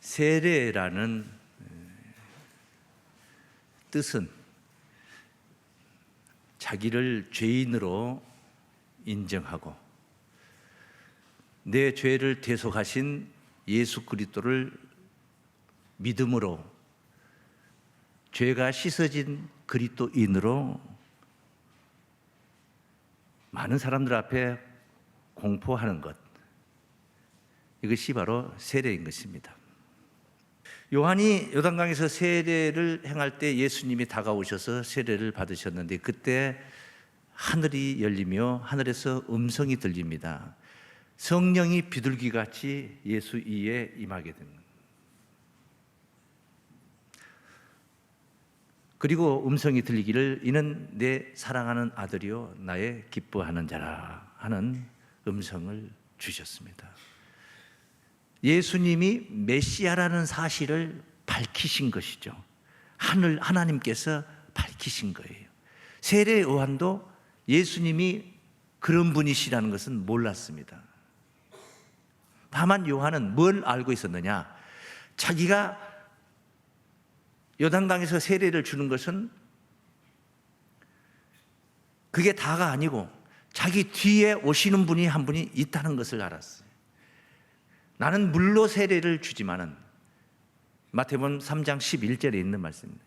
세례라는 뜻은 자기를 죄인으로 인정하고 내 죄를 대속하신 예수 그리스도를 믿음으로 죄가 씻어진 그리스도인으로 많은 사람들 앞에 공포하는 것, 이것이 바로 세례인 것입니다. 요한이 요단강에서 세례를 행할 때 예수님이 다가오셔서 세례를 받으셨는데, 그때 하늘이 열리며 하늘에서 음성이 들립니다. 성령이 비둘기같이 예수 위에 임하게 됩니다. 그리고 음성이 들리기를 이는 내 사랑하는 아들이요 나의 기뻐하는 자라 하는 음성을 주셨습니다. 예수님이 메시아라는 사실을 밝히신 것이죠. 하나님께서 밝히신 거예요. 세례 요한도 예수님이 그런 분이시라는 것은 몰랐습니다. 다만 요한은 뭘 알고 있었느냐? 자기가 요단강에서 세례를 주는 것은 그게 다가 아니고 자기 뒤에 오시는 분이 한 분이 있다는 것을 알았어요. 나는 물로 세례를 주지만은, 마태복음 3장 11절에 있는 말씀입니다.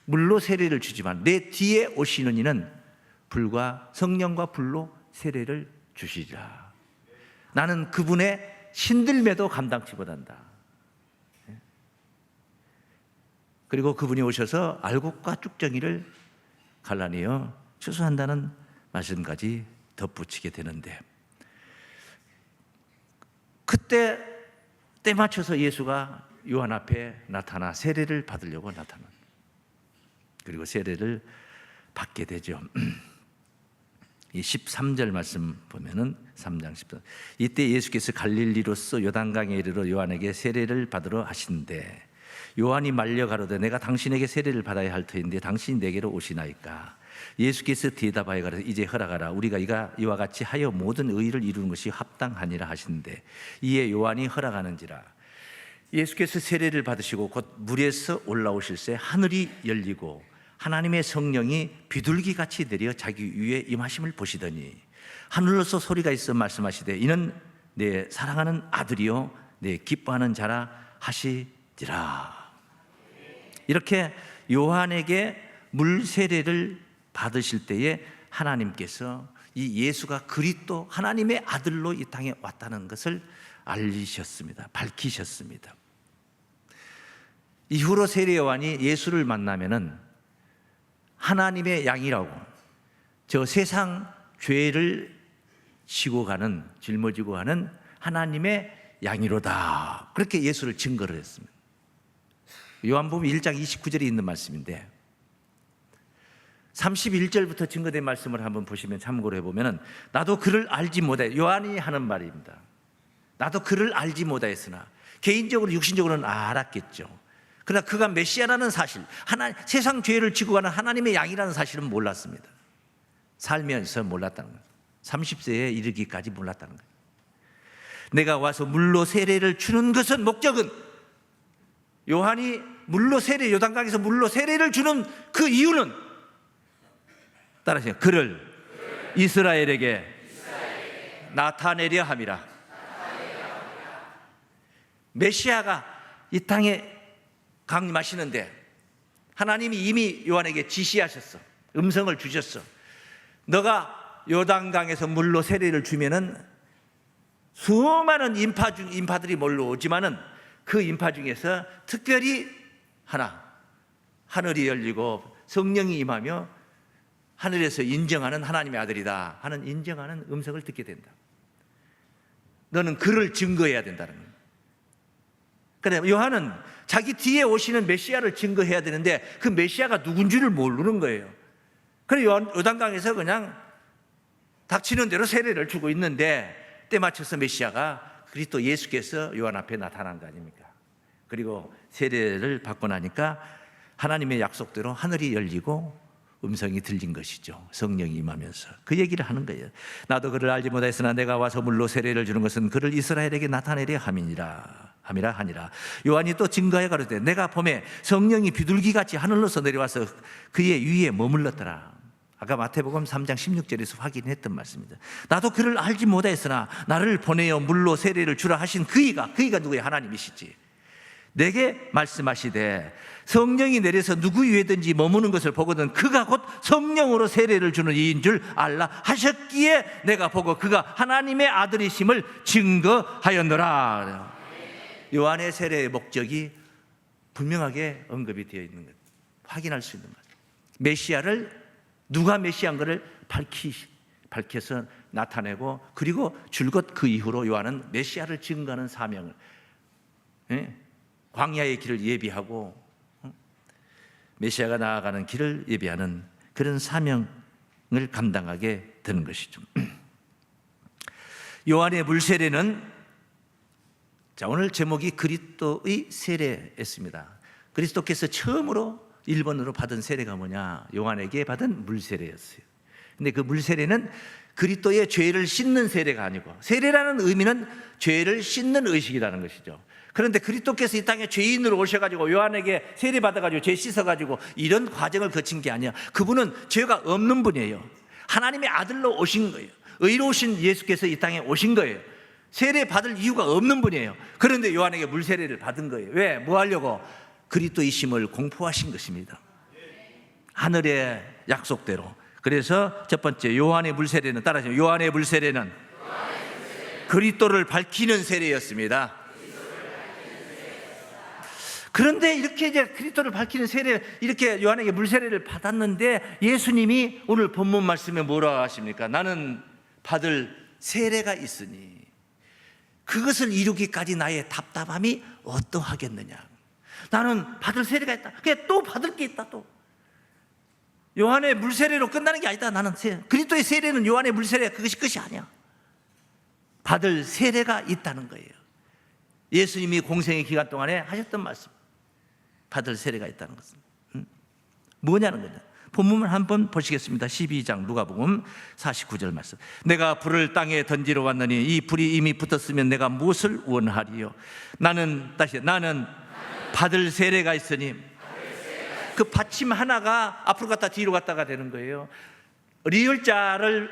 물로 세례를 주지만 내 뒤에 오시는 이는 불과 성령과 불로 세례를 주시리라. 나는 그분의 신들매도 감당치 못한다. 그리고 그분이 오셔서 알곡과 쭉정이를 갈라내어 추수한다는 말씀까지 덧붙이게 되는데, 그때 때 맞춰서 예수가 요한 앞에 나타나 세례를 받으려고 나타납니다. 그리고 세례를 받게 되죠. 이 13절 말씀 보면은 3장 14절, 이때 예수께서 갈릴리로서 요단강에 이르러 요한에게 세례를 받으러 하신대 요한이 말려 가로되 내가 당신에게 세례를 받아야 할 터인데 당신이 내게로 오시나이까? 예수께서 대답하여 가로되 이제 허락하라. 우리가 이와 같이 하여 모든 의를 이루는 것이 합당하니라 하신대 이에 요한이 허락하는지라. 예수께서 세례를 받으시고 곧 물에서 올라오실새 하늘이 열리고 하나님의 성령이 비둘기같이 내려 자기 위에 임하심을 보시더니 하늘로서 소리가 있어 말씀하시되 이는 내 사랑하는 아들이요 내 기뻐하는 자라 하시지라. 이렇게 요한에게 물 세례를 받으실 때에 하나님께서 이 예수가 그리스도 하나님의 아들로 이 땅에 왔다는 것을 알리셨습니다. 밝히셨습니다. 이후로 세례 요한이 예수를 만나면은 하나님의 양이라고, 저 세상 죄를 지고 가는, 짊어지고 가는 하나님의 양이로다, 그렇게 예수를 증거를 했습니다. 요한복음 1장 29절에 있는 말씀인데 31절부터 증거된 말씀을 한번 보시면, 참고로 해보면 나도 그를 알지 못해, 요한이 하는 말입니다. 나도 그를 알지 못하였으나, 개인적으로 육신적으로는 알았겠죠. 그러나 그가 메시아라는 사실, 세상 죄를 지고 가는 하나님의 양이라는 사실은 몰랐습니다. 살면서 몰랐다는 거예요. 30세에 이르기까지 몰랐다는 거예요. 내가 와서 물로 세례를 주는 것은, 목적은 요한이 물로 세례, 요단강에서 물로 세례를 주는 그 이유는, 따라하세요. 그를 이스라엘에게 나타내려 함이라. 메시아가 이 땅에 강림하시는데 하나님이 이미 요한에게 지시하셨어. 음성을 주셨어. 너가 요단강에서 물로 세례를 주면은 수많은 인파들이 몰려오지만은 그 인파 중에서 특별히 하늘이 열리고 성령이 임하며 하늘에서 인정하는 하나님의 아들이다 하는 인정하는 음성을 듣게 된다. 너는 그를 증거해야 된다는 거예요. 그래, 요한은 자기 뒤에 오시는 메시아를 증거해야 되는데 그 메시아가 누군지를 모르는 거예요. 그래, 요단강에서 그냥 닥치는 대로 세례를 주고 있는데 때 맞춰서 메시아가 그리스도 예수께서 요한 앞에 나타난 거 아닙니까? 그리고 세례를 받고 나니까 하나님의 약속대로 하늘이 열리고 음성이 들린 것이죠. 성령이 임하면서 그 얘기를 하는 거예요. 나도 그를 알지 못하였으나 내가 와서 물로 세례를 주는 것은 그를 이스라엘에게 나타내려 함이니라 함이라 하니라. 요한이 또 증거하여 가로되 내가 보매 성령이 비둘기같이 하늘로서 내려와서 그의 위에 머물렀더라. 아까 마태복음 3장 16절에서 확인했던 말씀입니다. 나도 그를 알지 못하였으나 나를 보내어 물로 세례를 주라 하신 그이가 누구예요? 하나님이시지. 내게 말씀하시되 성령이 내려서 누구 위에든지 머무는 것을 보거든 그가 곧 성령으로 세례를 주는 이인 줄 알라 하셨기에 내가 보고 그가 하나님의 아들이심을 증거하였노라. 요한의 세례의 목적이 분명하게 언급이 되어 있는 것, 확인할 수 있는 것. 메시아를, 누가 메시아인 것을 밝혀서 나타내고, 그리고 줄곧 그 이후로 요한은 메시아를 증거하는 사명을, 광야의 길을 예비하고 메시아가 나아가는 길을 예비하는 그런 사명을 감당하게 되는 것이죠. 요한의 물세례는, 자, 오늘 제목이 그리스도의 세례였습니다. 그리스도께서 처음으로 일본으로 받은 세례가 뭐냐? 요한에게 받은 물세례였어요. 근데 그 물세례는 그리스도의 죄를 씻는 세례가 아니고, 세례라는 의미는 죄를 씻는 의식이라는 것이죠. 그런데 그리스도께서 이 땅에 죄인으로 오셔가지고 요한에게 세례 받아가지고 죄 씻어가지고 이런 과정을 거친 게 아니야. 그분은 죄가 없는 분이에요. 하나님의 아들로 오신 거예요. 의로우신 예수께서 이 땅에 오신 거예요. 세례 받을 이유가 없는 분이에요. 그런데 요한에게 물세례를 받은 거예요. 왜? 뭐 하려고? 그리스도이심을 공포하신 것입니다. 하늘의 약속대로. 그래서 첫 번째, 요한의 물세례는, 따라하시면, 요한의 물세례는 그리스도를 밝히는 세례였습니다. 그런데 이렇게 이제 그리스도를 밝히는 세례, 이렇게 요한에게 물세례를 받았는데, 예수님이 오늘 본문 말씀에 뭐라 하십니까? 나는 받을 세례가 있으니 그것을 이루기까지 나의 답답함이 어떠하겠느냐. 나는 받을 세례가 있다. 그게 또 받을 게 있다. 또 요한의 물세례로 끝나는 게 아니다. 나는 그리스도의 세례는 요한의 물세례가 그것이 끝이 아니야. 받을 세례가 있다는 거예요. 예수님이 공생의 기간 동안에 하셨던 말씀, 받을 세례가 있다는 것은 뭐냐는 거죠. 본문을 한번 보시겠습니다. 12장 누가복음 49절 말씀. 내가 불을 땅에 던지러 왔느니 이 불이 이미 붙었으면 내가 무엇을 원하리요? 나는 받을 세례가 있으니, 그 받침 하나가 앞으로 갔다 뒤로 갔다가 되는 거예요. 리을자를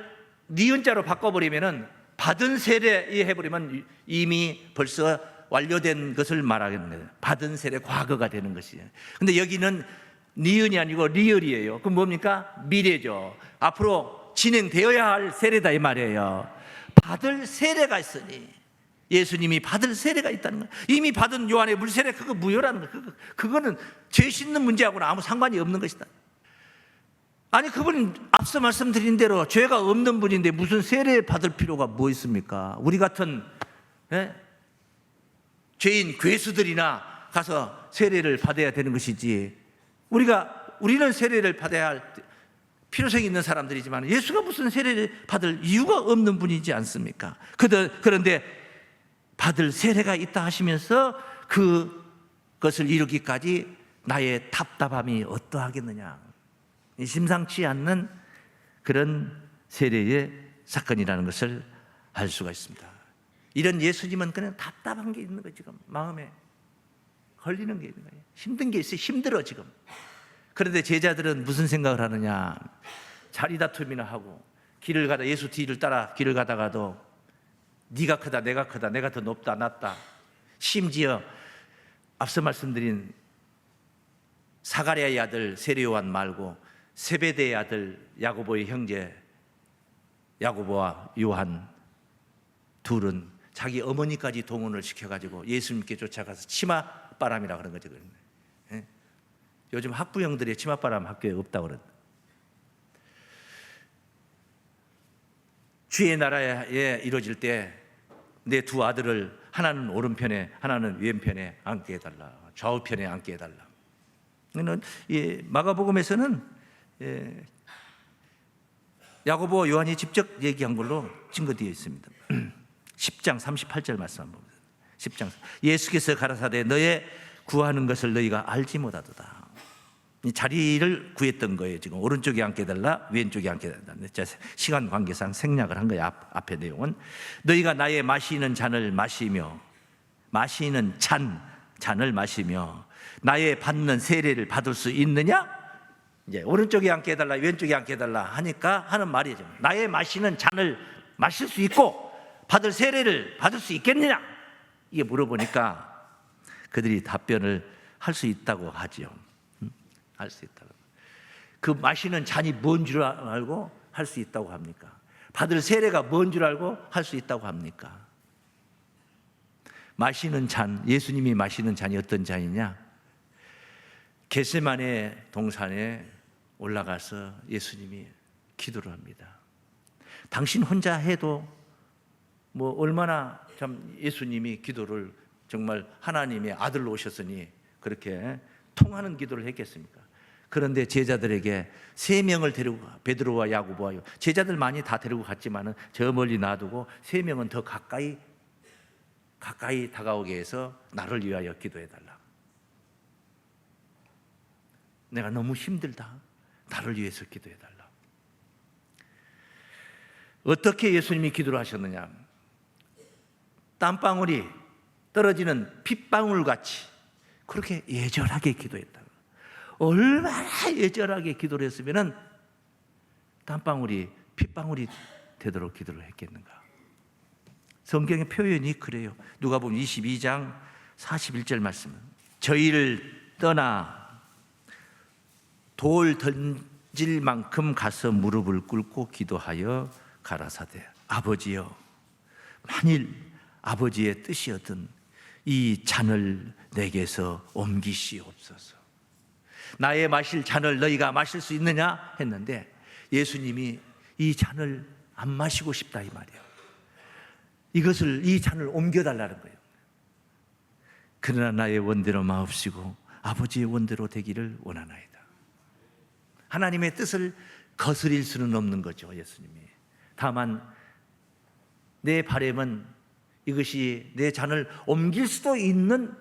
니은자로 바꿔버리면은 받은 세례 해버리면 이미 벌써 완료된 것을 말하는 거예요. 받은 세례, 과거가 되는 것이에요. 근데 여기는 니은이 아니고 리을이에요. 그럼 뭡니까? 미래죠. 앞으로 진행되어야 할 세례다 이 말이에요. 받을 세례가 있으니, 예수님이 받을 세례가 있다는 거예요. 이미 받은 요한의 물세례, 그거 무효라는 거예요. 그거는 죄 씻는 문제하고는 아무 상관이 없는 것이다. 아니, 그분은 앞서 말씀드린 대로 죄가 없는 분인데 무슨 세례 받을 필요가 뭐 있습니까? 우리 같은 죄인 괴수들이나 가서 세례를 받아야 되는 것이지, 우리는 세례를 받아야 할 필요성이 있는 사람들이지만 예수가 무슨 세례를 받을 이유가 없는 분이지 않습니까? 그런데 받을 세례가 있다 하시면서 그것을 이루기까지 나의 답답함이 어떠하겠느냐. 심상치 않는 그런 세례의 사건이라는 것을 알 수가 있습니다. 이런 예수님은 그냥 답답한 게 있는 거예요. 지금 마음에 걸리는 게 있는 거예요. 힘든 게 있어요. 힘들어 지금. 그런데 제자들은 무슨 생각을 하느냐. 자리 다툼이나 하고, 길을 가다 예수 뒤를 따라 길을 가다가도 네가 크다, 내가 크다, 내가 더 높다, 낫다. 심지어 앞서 말씀드린 사가랴의 아들 세례요한 말고 세베대의 아들 야고보의 형제 야고보와 요한 둘은 자기 어머니까지 동원을 시켜가지고 예수님께 쫓아가서 치맛바람이라 그런 거죠. 요즘 학부형들의 치맛바람 학교에 없다고 그러는데, 주의 나라에 이루어질 때 내 두 아들을 하나는 오른편에 하나는 왼편에 앉게 해달라, 좌우편에 앉게 해달라. 마가복음에서는 야고보 요한이 직접 얘기한 걸로 증거되어 있습니다. 10장 38절 말씀 한번 보세요. 10장 예수께서 가라사대 너의 구하는 것을 너희가 알지 못하도다. 이 자리를 구했던 거예요. 지금 오른쪽에 앉게 해달라, 왼쪽에 앉게 해달라. 시간 관계상 생략을 한 거예요. 앞의 내용은 너희가 나의 마시는 잔을 마시며 마시는 잔을 마시며 나의 받는 세례를 받을 수 있느냐? 이제 오른쪽에 앉게 해달라, 왼쪽에 앉게 해달라 하니까 하는 말이죠. 나의 마시는 잔을 마실 수 있고 받을 세례를 받을 수 있겠느냐? 이게 물어보니까 그들이 답변을 할 수 있다고 하죠. 할 수 있다고. 그 마시는 잔이 뭔 줄 알고 할 수 있다고 합니까? 받을 세례가 뭔 줄 알고 할 수 있다고 합니까? 마시는 잔, 예수님이 마시는 잔이 어떤 잔이냐? 겟세마네 동산에 올라가서 예수님이 기도를 합니다. 당신 혼자 해도 뭐 얼마나 참 예수님이 기도를 정말 하나님의 아들로 오셨으니 그렇게 통하는 기도를 했겠습니까? 그런데 제자들에게 3명을 데리고 베드로와 야고보와 제자들 많이 다 데리고 갔지만은 저 멀리 놔두고 3명은 더 가까이 다가오게 해서 나를 위하여 기도해달라. 내가 너무 힘들다. 나를 위해서 기도해달라. 어떻게 예수님이 기도를 하셨느냐? 땀방울이 떨어지는 핏방울같이 그렇게 예절하게 기도했다. 얼마나 예절하게 기도를 했으면 땀방울이 핏방울이 되도록 기도를 했겠는가? 성경의 표현이 그래요. 누가복음 22장 41절 말씀은 저희를 떠나 돌 던질 만큼 가서 무릎을 꿇고 기도하여 가라사대 아버지여 만일 아버지의 뜻이었던 이 잔을 내게서 옮기시옵소서. 나의 마실 잔을 너희가 마실 수 있느냐 했는데 예수님이 이 잔을 안 마시고 싶다 이 말이에요. 이 잔을 옮겨달라는 거예요. 그러나 나의 원대로 마옵시고 아버지의 원대로 되기를 원하나이다. 하나님의 뜻을 거스릴 수는 없는 거죠, 예수님이. 다만 내 바람은 이것이 내 잔을 옮길 수도 있는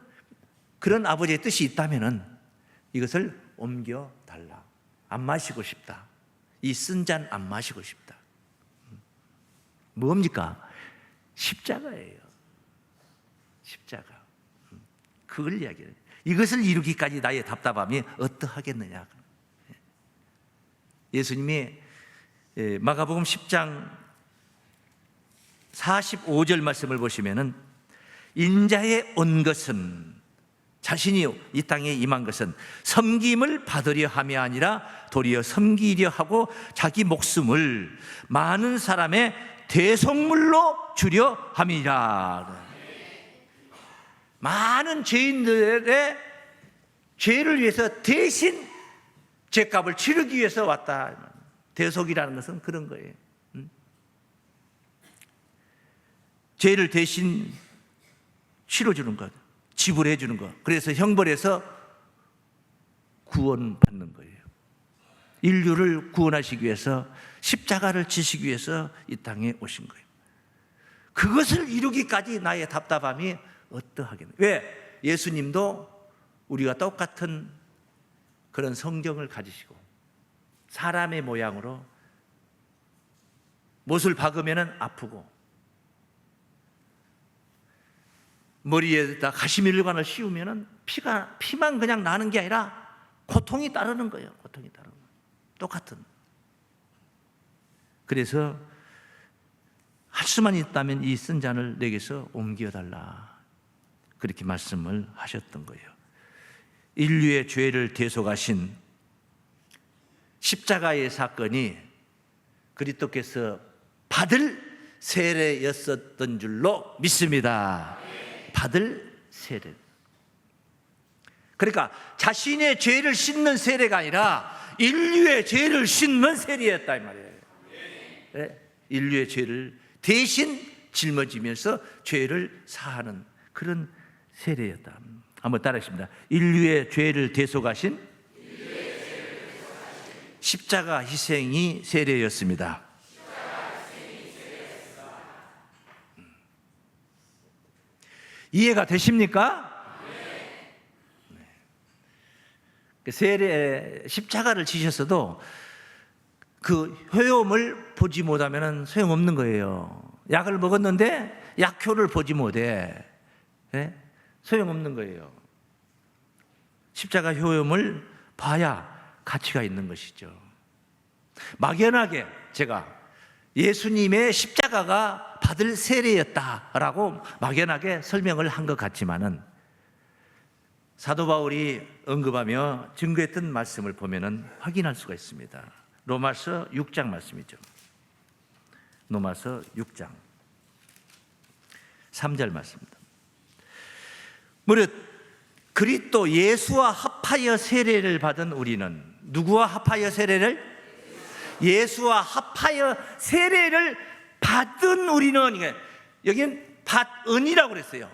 그런 아버지의 뜻이 있다면은 이것을 옮겨달라. 안 마시고 싶다. 이 쓴 잔 안 마시고 싶다. 뭡니까? 십자가예요. 십자가. 그걸 이야기해요. 이것을 이루기까지 나의 답답함이 어떠하겠느냐. 예수님이 마가복음 10장 45절 말씀을 보시면은 인자에 온 것은 자신이 이 땅에 임한 것은 섬김을 받으려 함이 아니라 도리어 섬기려 하고 자기 목숨을 많은 사람의 대속물로 주려 함이라. 많은 죄인들의 죄를 위해서 대신 죄값을 치르기 위해서 왔다. 대속이라는 것은 그런 거예요. 죄를 대신 치러주는 것, 지불해 주는 것. 그래서 형벌에서 구원받는 거예요. 인류를 구원하시기 위해서 십자가를 지시기 위해서 이 땅에 오신 거예요. 그것을 이루기까지 나의 답답함이 어떠하겠냐. 왜? 예수님도 우리가 똑같은 그런 성경을 가지시고 사람의 모양으로 못을 박으면 아프고 머리에다 가시밀관을 씌우면 피만 그냥 나는 게 아니라 고통이 따르는 거예요. 고통이 따르는 거예요. 똑같은. 그래서 할 수만 있다면 이 쓴 잔을 내게서 옮겨달라. 그렇게 말씀을 하셨던 거예요. 인류의 죄를 대속하신 십자가의 사건이 그리스도께서 받을 세례였었던 줄로 믿습니다. 받을 세례. 그러니까 자신의 죄를 씻는 세례가 아니라 인류의 죄를 씻는 세례였다 이 말이에요. 네? 인류의 죄를 대신 짊어지면서 죄를 사하는 그런 세례였다. 한번 따라하십니다. 인류의 죄를 대속하신 십자가 희생이 세례였습니다. 이해가 되십니까? 네. 세례 십자가를 지셨어도 그 효용을 보지 못하면 소용없는 거예요. 약을 먹었는데 약효를 보지 못해. 네? 소용없는 거예요. 십자가 효험을 봐야 가치가 있는 것이죠. 막연하게 제가 예수님의 십자가가 받을 세례였다라고 막연하게 설명을 한 것 같지만은 사도 바울이 언급하며 증거했던 말씀을 보면은 확인할 수가 있습니다. 로마서 6장 말씀이죠. 로마서 6장 3절 말씀입니다. 무릇 그리스도 예수와 합하여 세례를 받은 우리는, 누구와 합하여 세례를? 예수와 합하여 세례를 받은 우리는, 여기는 은이라고 그랬어요.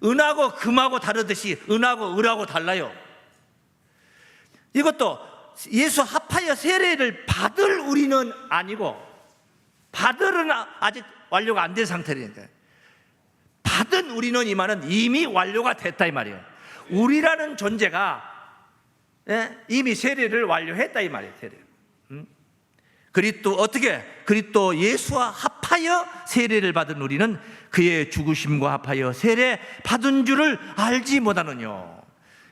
은하고 금하고 다르듯이 은하고 을하고 달라요. 이것도 예수 합하여 세례를 받을 우리는 아니고, 받을은 아직 완료가 안 된 상태니까, 받은 우리는 이 말은 이미 완료가 됐다 이 말이에요. 우리라는 존재가 이미 세례를 완료했다 이 말이에요. 세례. 그리스도 어떻게? 그리스도 예수와 합하여 세례를 받은 우리는 그의 죽으심과 합하여 세례 받은 줄을 알지 못하느뇨.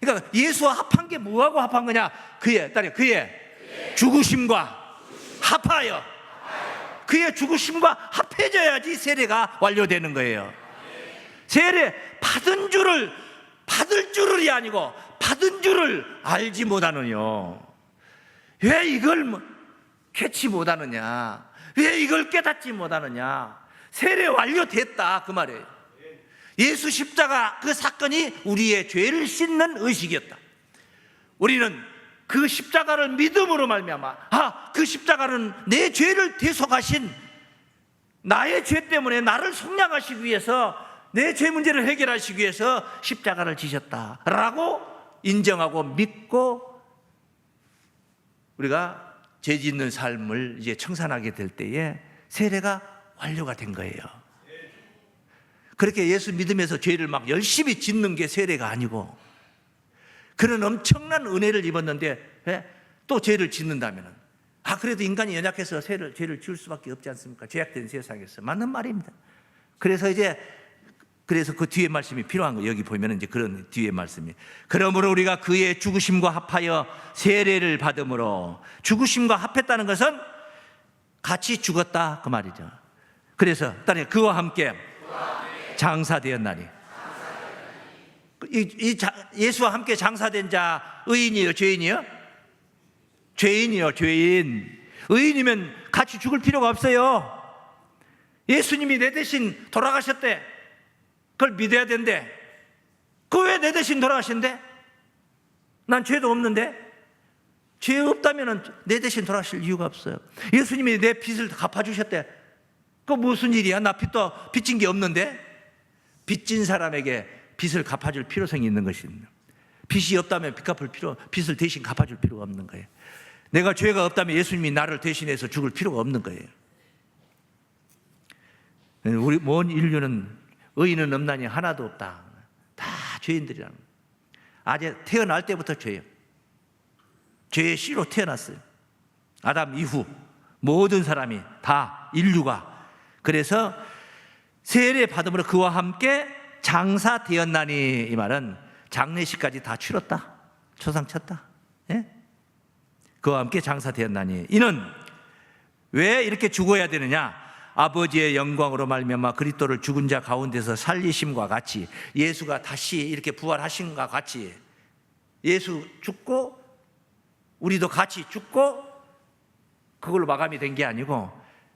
그러니까 예수와 합한 게 뭐하고 합한 거냐? 그의 죽으심과 합하여, 그의 죽으심과 합해져야지 세례가 완료되는 거예요. 세례 받은 줄을, 받을 줄이 아니고 받은 줄을 알지 못하느뇨. 왜 이걸 캐치 못하느냐? 왜 이걸 깨닫지 못하느냐? 세례 완료됐다 그 말이에요. 예수 십자가 그 사건이 우리의 죄를 씻는 의식이었다. 우리는 그 십자가를 믿음으로 말미암아, 그 십자가는 내 죄를 대속하신, 나의 죄 때문에 나를 속량하시기 위해서, 내 죄 문제를 해결하시기 위해서 십자가를 지셨다라고 인정하고 믿고 우리가 죄 짓는 삶을 이제 청산하게 될 때에 세례가 완료가 된 거예요. 그렇게 예수 믿으면서 죄를 막 열심히 짓는 게 세례가 아니고, 그런 엄청난 은혜를 입었는데 또 죄를 짓는다면, 그래도 인간이 연약해서 죄를 지을 수밖에 없지 않습니까? 죄악된 세상에서. 맞는 말입니다. 그래서 그 뒤에 말씀이 필요한 거예요. 여기 보면 이제 그런 뒤에 말씀이, 그러므로 우리가 그의 죽으심과 합하여 세례를 받음으로, 죽으심과 합했다는 것은 같이 죽었다 그 말이죠. 그래서 그와 함께 장사되었나니, 예수와 함께 장사된 자 의인이요 죄인이요? 죄인이요 죄인. 의인이면 같이 죽을 필요가 없어요. 예수님이 내 대신 돌아가셨대. 그걸 믿어야 된대. 그 왜 내 대신 돌아가신대? 난 죄도 없는데? 죄 없다면 내 대신 돌아가실 이유가 없어요. 예수님이 내 빚을 갚아주셨대. 그거 무슨 일이야? 나 빚진 게 없는데? 빚진 사람에게 빚을 갚아줄 필요성이 있는 것입니다. 빚이 없다면 빚을 대신 갚아줄 필요가 없는 거예요. 내가 죄가 없다면 예수님이 나를 대신해서 죽을 필요가 없는 거예요. 우리 온 인류는 의인은 없나니 하나도 없다. 다 죄인들이라는 거예요. 아재 태어날 때부터 죄예요. 죄의 씨로 태어났어요. 아담 이후 모든 사람이 다 인류가. 그래서 세례 받음으로 그와 함께 장사되었나니, 이 말은 장례식까지 다 치렀다, 초상 쳤다. 예? 그와 함께 장사되었나니, 이는 왜 이렇게 죽어야 되느냐? 아버지의 영광으로 말미암아 그리스도를 죽은 자 가운데서 살리심과 같이, 예수가 다시 이렇게 부활하심과 같이, 예수 죽고 우리도 같이 죽고 그걸로 마감이 된 게 아니고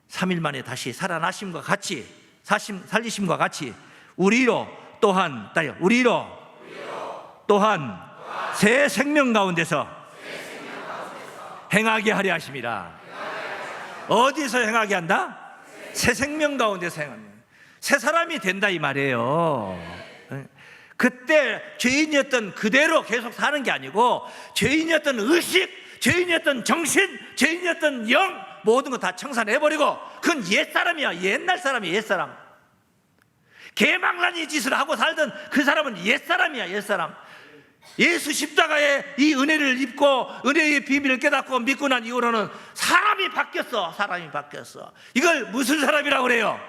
3일 만에 다시 살아나심과 같이, 살리심과 같이 우리로 또한 새 생명 가운데서 행하게 하려 하심이라. 어디서 행하게 한다? 새 생명 가운데서 행합니다. 새 사람이 된다 이 말이에요. 그때 죄인이었던 그대로 계속 사는 게 아니고, 죄인이었던 의식, 죄인이었던 정신, 죄인이었던 영, 모든 거 다 청산해버리고, 그건 옛사람이야. 옛날 사람이야. 옛사람. 개망나니 짓을 하고 살던 그 사람은 옛사람이야. 옛사람. 예수 십자가에 이 은혜를 입고 은혜의 비밀을 깨닫고 믿고 난 이후로는 사람이 바뀌었어. 이걸 무슨 사람이라고 그래요?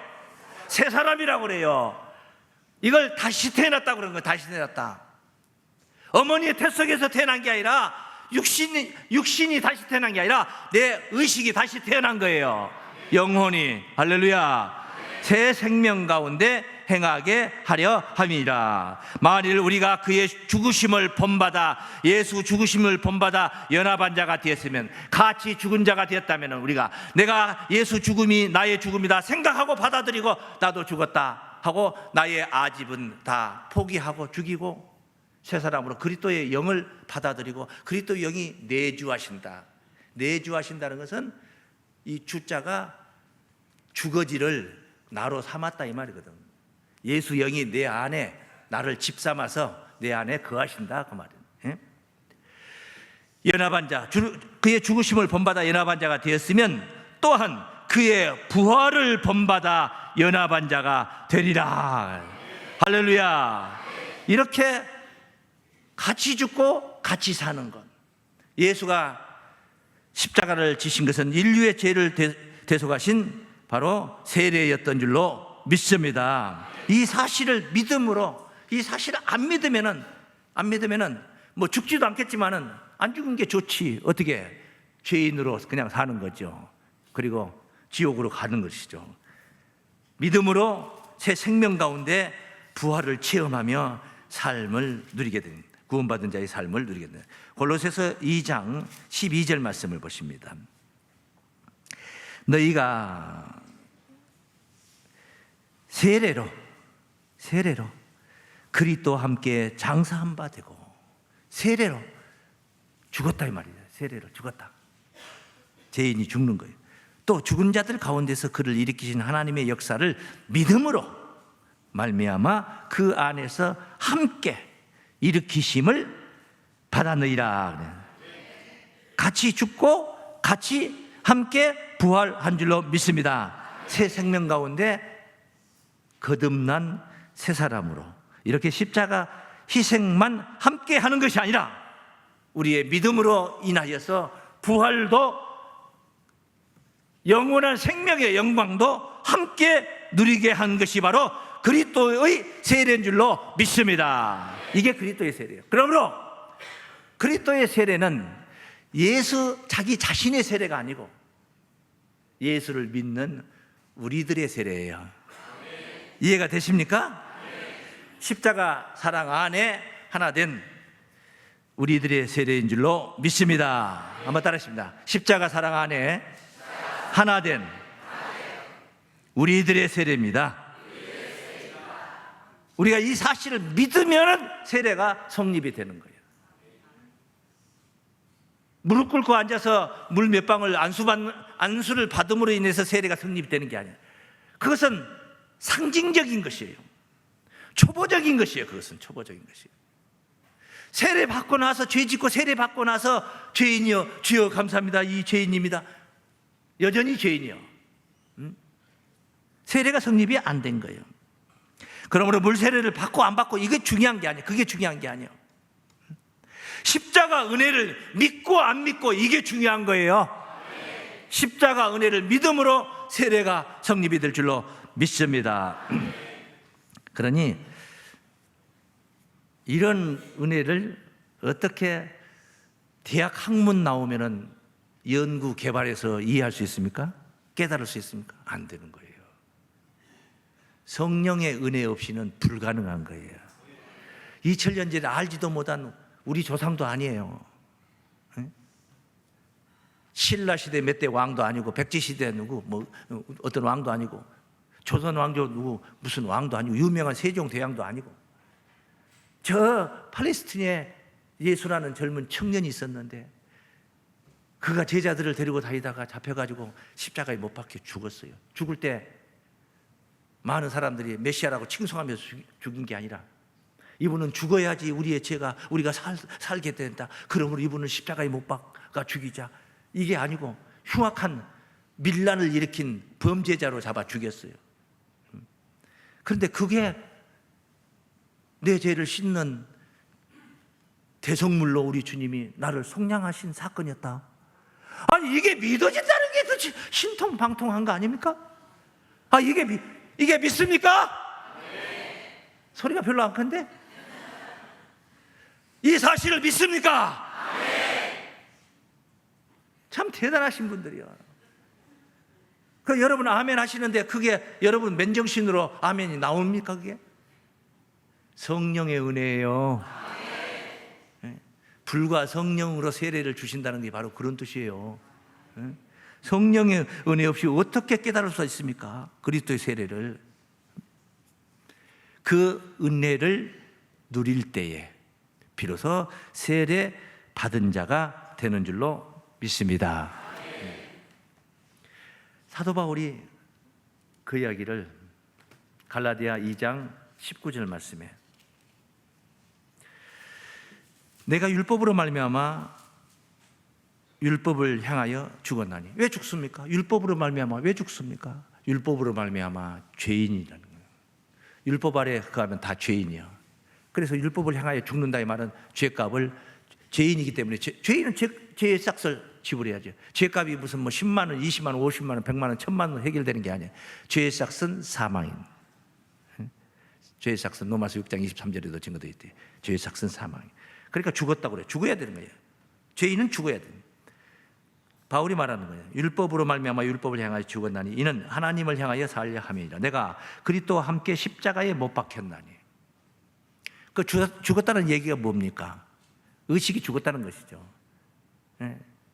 새 사람이라고 그래요. 이걸 다시 태어났다 그런 거예요. 다시 태어났다. 어머니의 태 속에서 태어난 게 아니라 육신이 다시 태어난 게 아니라 내 의식이 다시 태어난 거예요. 영혼이. 할렐루야. 새 생명 가운데 행하게 하려 함이라. 만일 우리가 그의 죽으심을 본받아, 예수 죽으심을 본받아 연합한 자가 되었으면, 같이 죽은 자가 되었다면, 우리가 내가 예수 죽음이 나의 죽음이다 생각하고 받아들이고 나도 죽었다 하고 나의 아집은 다 포기하고 죽이고 새 사람으로 그리스도의 영을 받아들이고 그리스도의 영이 내주하신다. 내주하신다는 것은 이 주자가 주거지를 나로 삼았다 이 말이거든. 예수 영이 내 안에 나를 집삼아서 내 안에 거하신다 그 말이에요. 연합한 자, 그의 죽으심을 본받아 연합한 자가 되었으면 또한 그의 부활을 본받아 연합한 자가 되리라. 할렐루야. 이렇게 같이 죽고 같이 사는 것. 예수가 십자가를 지신 것은 인류의 죄를 대속하신 바로 세례였던 줄로 믿습니다. 이 사실을 믿음으로, 이 사실을 안 믿으면은 뭐 죽지도 않겠지만은 안 죽은 게 좋지. 어떻게 죄인으로 그냥 사는 거죠. 그리고 지옥으로 가는 것이죠. 믿음으로 새 생명 가운데 부활을 체험하며 삶을 누리게 됩니다. 구원받은 자의 삶을 누리게 됩니다. 골로새서 2장 12절 말씀을 보십니다. 너희가 세례로 그리스도와 함께 장사한 바 되고, 세례로 죽었다 이 말이에요. 세례로 죽었다. 죄인이 죽는 거예요. 또 죽은 자들 가운데서 그를 일으키신 하나님의 역사를 믿음으로 말미암아 그 안에서 함께 일으키심을 받았느니라. 같이 죽고 같이 함께 부활한 줄로 믿습니다. 새 생명 가운데 거듭난 새 사람으로 이렇게 십자가 희생만 함께 하는 것이 아니라 우리의 믿음으로 인하여서 부활도 영원한 생명의 영광도 함께 누리게 한 것이 바로 그리스도의 세례인 줄로 믿습니다. 이게 그리스도의 세례예요. 그러므로 그리스도의 세례는 예수 자기 자신의 세례가 아니고 예수를 믿는 우리들의 세례예요. 이해가 되십니까? 십자가 사랑 안에 하나 된 우리들의 세례인 줄로 믿습니다. 한번 따라하십니다. 십자가 사랑 안에 하나 된 우리들의 세례입니다. 우리가 이 사실을 믿으면 세례가 성립이 되는 거예요. 무릎 꿇고 앉아서 물 몇 방울 안수를 받음으로 인해서 세례가 성립되는 게 아니에요. 그것은 상징적인 것이에요. 초보적인 것이에요. 그것은 초보적인 것이에요. 세례 받고 나서 죄 짓고 세례 받고 나서 죄인이여 주여 감사합니다. 이 죄인입니다. 여전히 죄인이요. 세례가 성립이 안 된 거예요. 그러므로 물 세례를 받고 안 받고 이게 중요한 게 아니에요. 그게 중요한 게 아니에요. 십자가 은혜를 믿고 안 믿고 이게 중요한 거예요. 십자가 은혜를 믿음으로 세례가 성립이 될 줄로 믿습니다. 그러니 이런 은혜를 어떻게 대학 학문 나오면은 연구 개발해서 이해할 수 있습니까? 깨달을 수 있습니까? 안 되는 거예요. 성령의 은혜 없이는 불가능한 거예요. 2000년 전에 알지도 못한 우리 조상도 아니에요. 신라 시대 몇 대 왕도 아니고 백제 시대 누구 뭐 어떤 왕도 아니고 조선 왕조 누구 무슨 왕도 아니고 유명한 세종 대왕도 아니고 저 팔레스틴에 예수라는 젊은 청년이 있었는데 그가 제자들을 데리고 다니다가 잡혀가지고 십자가에 못 박혀 죽었어요. 죽을 때 많은 사람들이 메시아라고 칭송하면서 죽인 게 아니라 이분은 죽어야지 우리가 살게 된다. 그러므로 이분은 십자가에 못 박아 죽이자. 이게 아니고 흉악한 밀란을 일으킨 범죄자로 잡아 죽였어요. 그런데 그게 내 죄를 씻는 대성물로 우리 주님이 나를 속량하신 사건이었다. 아니 이게 믿어진다는 게 도대체 신통방통한 거 아닙니까? 이게 믿습니까? 소리가 별로 안 큰데? 이 사실을 믿습니까? 참 대단하신 분들이요. 그 여러분 아멘 하시는데 그게 여러분 맨정신으로 아멘이 나옵니까? 그게? 성령의 은혜예요. 불과 성령으로 세례를 주신다는 게 바로 그런 뜻이에요. 성령의 은혜 없이 어떻게 깨달을 수 있습니까? 그리스도의 세례를. 그 은혜를 누릴 때에 비로소 세례 받은 자가 되는 줄로 믿습니다. 사도 바울이 그 이야기를 갈라디아 2장 19절 말씀에 내가 율법으로 말미암아 율법을 향하여 죽었나니. 왜 죽습니까? 율법으로 말미암아 왜 죽습니까? 율법으로 말미암아 죄인이라는 거예요. 율법 아래 그하면 다 죄인이야. 그래서 율법을 향하여 죽는다 이 말은 죄값을, 죄인이기 때문에 죄인은 죄의 싹을 지불해야죠. 죄값이 무슨 뭐 10만 원, 20만 원, 50만 원, 100만 원, 1000만 원 해결되는 게 아니에요. 죄의 싹은 사망인. 죄의 싹은 로마서 6장 23절에도 증거되어 있대. 죄의 싹은 사망인. 그러니까 죽었다고 그래요. 죽어야 되는 거예요. 죄인은 죽어야 돼요. 바울이 말하는 거예요. 율법으로 말미암아 율법을 향하여 죽었나니 이는 하나님을 향하여 살려 함이니라. 내가 그리스도와 함께 십자가에 못 박혔나니. 그 죽었다는 얘기가 뭡니까? 의식이 죽었다는 것이죠.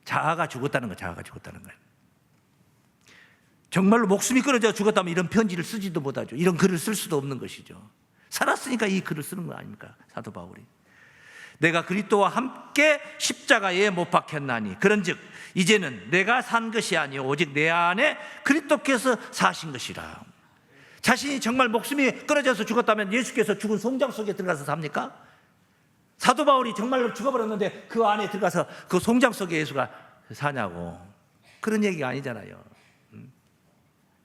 자아가 죽었다는 거, 자아가 죽었다는 거예요. 정말로 목숨이 끊어져 죽었다면 이런 편지를 쓰지도 못하죠. 이런 글을 쓸 수도 없는 것이죠. 살았으니까 이 글을 쓰는 거 아닙니까? 사도 바울이. 내가 그리스도와 함께 십자가에 못 박혔나니 그런즉 이제는 내가 산 것이 아니요 오직 내 안에 그리스도께서 사신 것이라. 자신이 정말 목숨이 끊어져서 죽었다면 예수께서 죽은 송장 속에 들어가서 삽니까? 사도 바울이 정말로 죽어버렸는데 그 안에 들어가서 그 송장 속에 예수가 사냐고. 그런 얘기가 아니잖아요.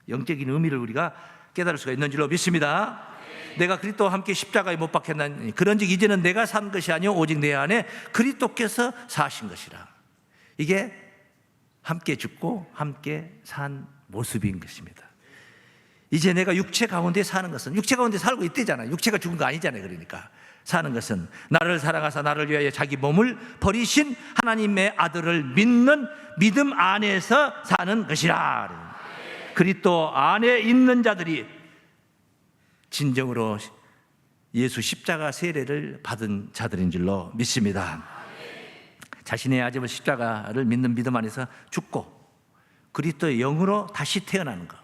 영적인 의미를 우리가 깨달을 수가 있는 줄로 믿습니다. 내가 그리스도와 함께 십자가에 못 박혔나니 그런즉 이제는 내가 산 것이 아니요 오직 내 안에 그리스도께서 사신 것이라. 이게 함께 죽고 함께 산 모습인 것입니다. 이제 내가 육체 가운데 사는 것은, 육체 가운데 살고 있대잖아요. 육체가 죽은 거 아니잖아요. 그러니까 사는 것은 나를 사랑하사 나를 위하여 자기 몸을 버리신 하나님의 아들을 믿는 믿음 안에서 사는 것이라. 그리스도 안에 있는 자들이 진정으로 예수 십자가 세례를 받은 자들인 줄로 믿습니다. 자신의 아집을 십자가를 믿는 믿음 안에서 죽고 그리스도의 영으로 다시 태어나는 것,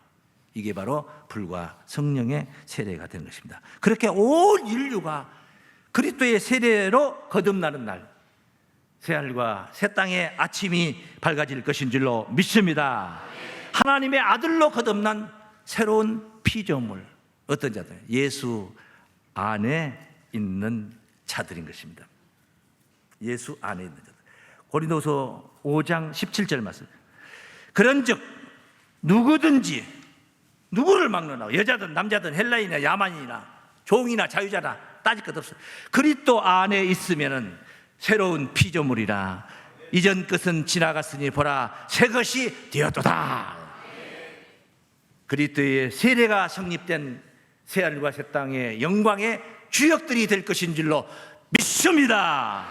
이게 바로 불과 성령의 세례가 되는 것입니다. 그렇게 온 인류가 그리스도의 세례로 거듭나는 날, 새하늘과 새 땅의 아침이 밝아질 것인 줄로 믿습니다. 하나님의 아들로 거듭난 새로운 피조물, 어떤 자들? 예수 안에 있는 자들인 것입니다. 예수 안에 있는 자들. 고린도서 5장 17절 말씀. 그런즉 누구든지 누구를 막느나 여자든 남자든 헬라인이나 야만인이나 종이나 자유자나 따질 것 없어. 그리스도 안에 있으면은 새로운 피조물이라. 이전 것은 지나갔으니 보라 새 것이 되었도다. 그리스도의 세례가 성립된 새하늘과 새 땅의 영광의 주역들이 될 것인 줄로 믿습니다.